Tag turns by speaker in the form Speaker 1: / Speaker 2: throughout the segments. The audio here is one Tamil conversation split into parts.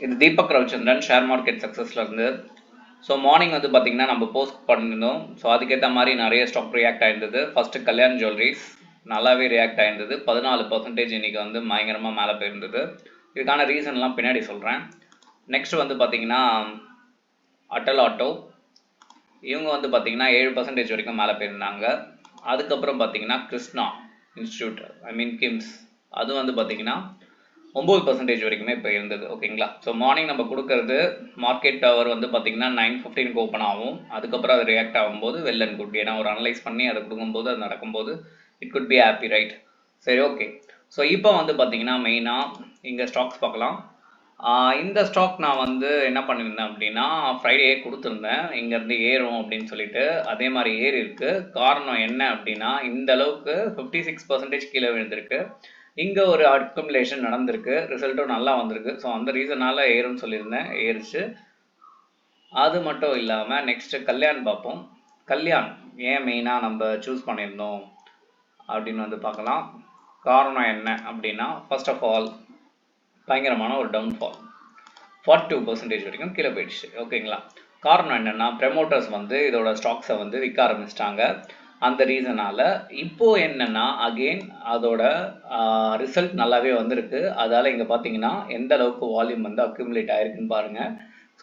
Speaker 1: இது தீபக் ரவிச்சந்திரன் ஷேர் மார்க்கெட் சக்ஸஸ்ல இருந்து. ஸோ மார்னிங் வந்து பார்த்தீங்கன்னா நம்ம போஸ்ட் பண்ணியிருந்தோம். ஸோ அதுக்கேற்ற மாதிரி நிறைய ஸ்டாக் ரியாக்ட் ஆயிருந்தது. ஃபர்ஸ்ட் கல்யாண் ஜுவல்லரிஸ் நல்லாவே ரியாக்ட் ஆயிருந்தது. 14% இன்னைக்கு வந்து பயங்கரமாக மேலே போயிருந்தது. இதுக்கான ரீசன்லாம் பின்னாடி சொல்கிறேன். நெக்ஸ்ட் வந்து பார்த்தீங்கன்னா அட்டல் ஆட்டோ, இவங்க வந்து பார்த்தீங்கன்னா 7% வரைக்கும் மேலே போயிருந்தாங்க. அதுக்கப்புறம் பார்த்தீங்கன்னா கிருஷ்ணா இன்ஸ்டியூட் கிம்ஸ், அது வந்து பார்த்தீங்கன்னா 9% வரைக்குமே இப்போ இருந்தது. ஓகேங்களா. ஸோ மார்னிங் நம்ம கொடுக்கறது மார்க்கெட் அவர் வந்து பார்த்தீங்கன்னா 9:15 ஓப்பன் ஆகும். அதுக்கப்புறம் அது ரியாக்ட் ஆகும்போது வெல் அண்ட் குட். ஏன்னா ஒரு அனலைஸ் பண்ணி அதை கொடுக்கும்போது அது நடக்கும்போது it could be happy, right? சரி, ஓகே. ஸோ இப்போ வந்து பார்த்தீங்கன்னா மெயினாக இங்கே ஸ்டாக்ஸ் பார்க்கலாம். இந்த ஸ்டாக் நான் வந்து என்ன பண்ணியிருந்தேன் அப்படின்னா ஃப்ரைடே கொடுத்துருந்தேன், இங்கேருந்து ஏறும் அப்படின்னு சொல்லிட்டு. அதே மாதிரி ஏறி இருக்கு. காரணம் என்ன அப்படின்னா இந்த அளவுக்கு 56% கீழே விழுந்திருக்கு. இங்கே ஒரு அக்குமுலேஷன் நடந்திருக்கு, ரிசல்ட்டும் நல்லா வந்திருக்கு. ஸோ அந்த ரீசனால் ஏறும்னு சொல்லியிருந்தேன், ஏறிச்சு. அது மட்டும் இல்லாமல் நெக்ஸ்ட்டு கல்யாண் பார்ப்போம். கல்யாண் ஏன் மெயினாக நம்ம சூஸ் பண்ணியிருந்தோம் அப்படின்னு வந்து பார்க்கலாம். காரணம் என்ன அப்படின்னா ஃபர்ஸ்ட் ஆஃப் ஆல் பயங்கரமான ஒரு டவுன்ஃபால், 42% வரைக்கும் கீழே போயிடுச்சு. ஓகேங்களா. காரணம் என்னென்னா ப்ரமோட்டர்ஸ் வந்து இதோட ஸ்டாக்ஸை வந்து விற்க ஆரம்பிச்சிட்டாங்க. அந்த ரீசனால் இப்போது என்னென்னா அகெயின் அதோட ரிசல்ட் நல்லாவே வந்திருக்கு. அதால் இங்கே பார்த்தீங்கன்னா எந்த அளவுக்கு வால்யூம் வந்து அக்யூமுலேட் ஆகிருக்குன்னு பாருங்கள்.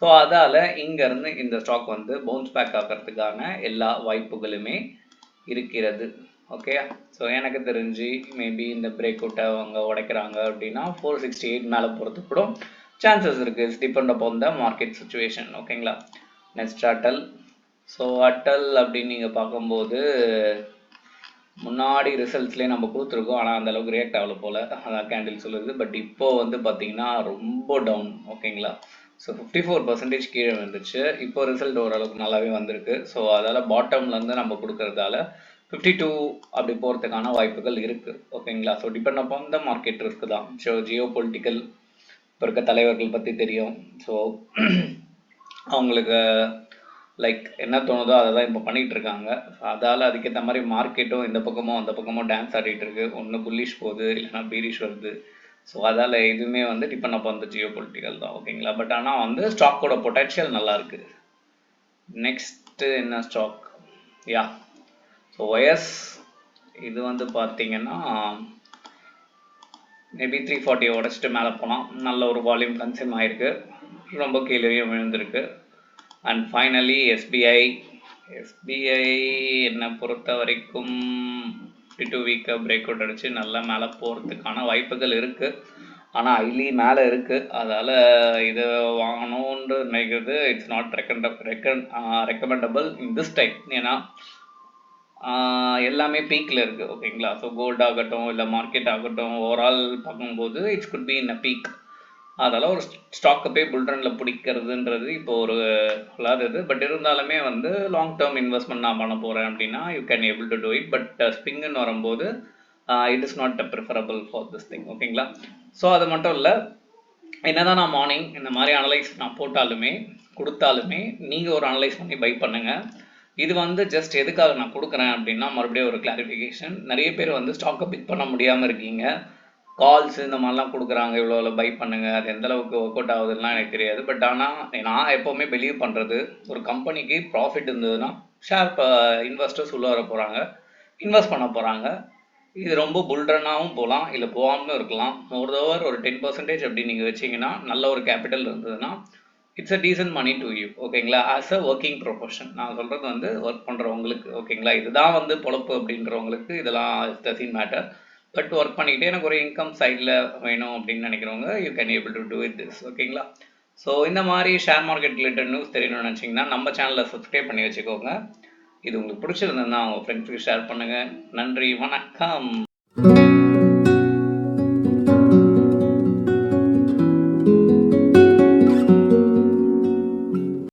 Speaker 1: ஸோ அதால் இங்கேருந்து இந்த ஸ்டாக் வந்து பவுன்ஸ் பேக் ஆகிறதுக்கான எல்லா வாய்ப்புகளுமே இருக்கிறது. ஓகே. ஸோ எனக்கு தெரிஞ்சு மேபி இந்த பிரேக் அவுட்டை அவங்க உடைக்கிறாங்க அப்படின்னா 468 மேலே போகிறதுக்கு கூட சான்சஸ் இருக்குது. It's depend upon the market situation. ஓகேங்களா. நெக்ஸ்ட் அட்டல். ஸோ அட்டல் அப்படின்னு நீங்கள் பார்க்கும்போது முன்னாடி ரிசல்ட்ஸ்லேயே நம்ம கொடுத்துருக்கோம், ஆனால் அந்தளவுக்கு ரியாக்ட் ஆகல போல், அதான் கேண்டில் சொல்லுது. பட் இப்போது வந்து பார்த்திங்கன்னா ரொம்ப டவுன். ஓகேங்களா. ஸோ 54% கீழே வந்துச்சு. இப்போ ரிசல்ட் ஓரளவுக்கு நல்லாவே வந்திருக்கு. ஸோ அதால் பாட்டம்லேருந்து நம்ம கொடுக்கறதால 52 அப்படி போகிறதுக்கான வாய்ப்புகள் இருக்குது. ஓகேங்களா. So depend upon the market risk தான். ஸோ ஜியோ பொலிட்டிக்கல் இப்போ இருக்க தலைவர்கள் பற்றி தெரியும். ஸோ அவங்களுக்கு லைக் என்ன தோணுதோ அதை தான் இப்போ பண்ணிகிட்டு இருக்காங்க. அதால் அதுக்கேற்ற மாதிரி மார்க்கெட்டும் இந்த பக்கமும் அந்த பக்கமும் டான்ஸ் ஆடிட்டு இருக்கு. ஒன்று புல்லிஷ் போகுது, இல்லைன்னா பீரிஷ் வருது. ஸோ அதால் இதுவுமே வந்து டிபெண்ட் அப்பான் அந்த ஜியோ பொலிட்டிக்கல் தான். ஓகேங்களா. பட் ஆனால் வந்து ஸ்டாக்கோட பொட்டன்ஷியல் நல்லா இருக்குது. நெக்ஸ்ட்டு என்ன ஸ்டாக்? யா, ஸோ ஒயஸ், இது வந்து பார்த்தீங்கன்னா மேபி 340 உடச்சிட்டு மேலே போனால் நல்ல ஒரு வால்யூம் கன்சியூம் ஆகிருக்கு, ரொம்ப கீழேயும் விழுந்திருக்கு. And finally SBI. என்னை பொறுத்த வரைக்கும் 52 வீக்கை பிரேக் அவுட் அடித்து நல்லா மேலே போகிறதுக்கான வாய்ப்புகள் இருக்குது. ஆனால் ஹைலி மேலே இருக்குது. அதால் இது வாங்கணுன்னு நினைக்கிறது it's not recommendable in this time. ஏன்னா எல்லாமே பீக்கில் இருக்குது. ஓகேங்களா. ஸோ கோல்ட் ஆகட்டும் இல்லை மார்க்கெட் ஆகட்டும் ஓவரால் பார்க்கும்போது it's could be in a peak. அதெல்லாம் ஒரு ஸ்டாக்கை போய் புல்ரனில் பிடிக்கிறதுன்றது இப்போ ஒரு அல்லாதது. பட் இருந்தாலுமே வந்து லாங் டேர்ம் இன்வெஸ்ட்மெண்ட் நான் பண்ண போகிறேன் அப்படின்னா you can able to do it. But ஸ்பிங்குன்னு வரும்போது it is not preferable for this thing. ஓகேங்களா. ஸோ அது மட்டும் இல்லை, என்னதான் நான் மார்னிங் இந்த மாதிரி அனலைஸ் நான் போட்டாலுமே கொடுத்தாலுமே நீங்கள் ஒரு அனலைஸ் பண்ணி பை பண்ணுங்கள். இது வந்து ஜஸ்ட் எதுக்காக நான் கொடுக்குறேன் அப்படின்னா மறுபடியும் ஒரு கிளாரிஃபிகேஷன். நிறைய பேர் வந்து ஸ்டாக்கை பிக் பண்ண முடியாமல் இருக்கீங்க, கால்ஸ் இந்த மாதிரிலாம் கொடுக்குறாங்க, இவ்வளோ பை பண்ணுங்கள், அது எந்தளவுக்கு ஒர்க் அவுட் ஆகுதுலாம் எனக்கு தெரியாது. பட் ஆனால் நான் எப்போவுமே பிலீவ் பண்ணுறது, ஒரு கம்பெனிக்கு ப்ராஃபிட் இருந்ததுன்னா ஷேர் இன்வெஸ்டர்ஸ் உள்ளே வர போகிறாங்க, இன்வெஸ்ட் பண்ண போகிறாங்க. இது ரொம்ப புல்ரனாகவும் போகலாம், இல்லை போகாமலும் இருக்கலாம். மோரோவர் ஒரு 10% அப்படி நீங்கள் வச்சிங்கன்னா நல்ல ஒரு கேபிட்டல் இருந்ததுன்னா it's a decent money to you. ஓகேங்களா. ஆஸ் அ ஒர்க்கிங் ப்ரொஃபஷன் நான் சொல்கிறது வந்து ஒர்க் பண்ணுறவங்களுக்கு. ஓகேங்களா. இதுதான் வந்து பொழப்பு அப்படின்றவங்களுக்கு இதெல்லாம் டசன்ட் மேட்டர். பட் ஒர்க் பண்ணிக்கிட்டே எனக்கு ஒரு இன்கம் சைடில் வேணும் அப்படின்னு நினைக்கிறவங்க you can able to do it this. ஓகேங்களா. ஸோ இந்த மாதிரி ஷேர் மார்க்கெட் ரிலேட்டட் நியூஸ் தெரியணும்னு நினச்சிங்கன்னா நம்ம சேனலில் சப்ஸ்கிரைப் பண்ணி வச்சுக்கோங்க. இது உங்களுக்கு பிடிச்சிருந்ததுன்னா உங்கள் ஃப்ரெண்ட்ஸுக்கு ஷேர் பண்ணுங்கள். நன்றி, வணக்கம்.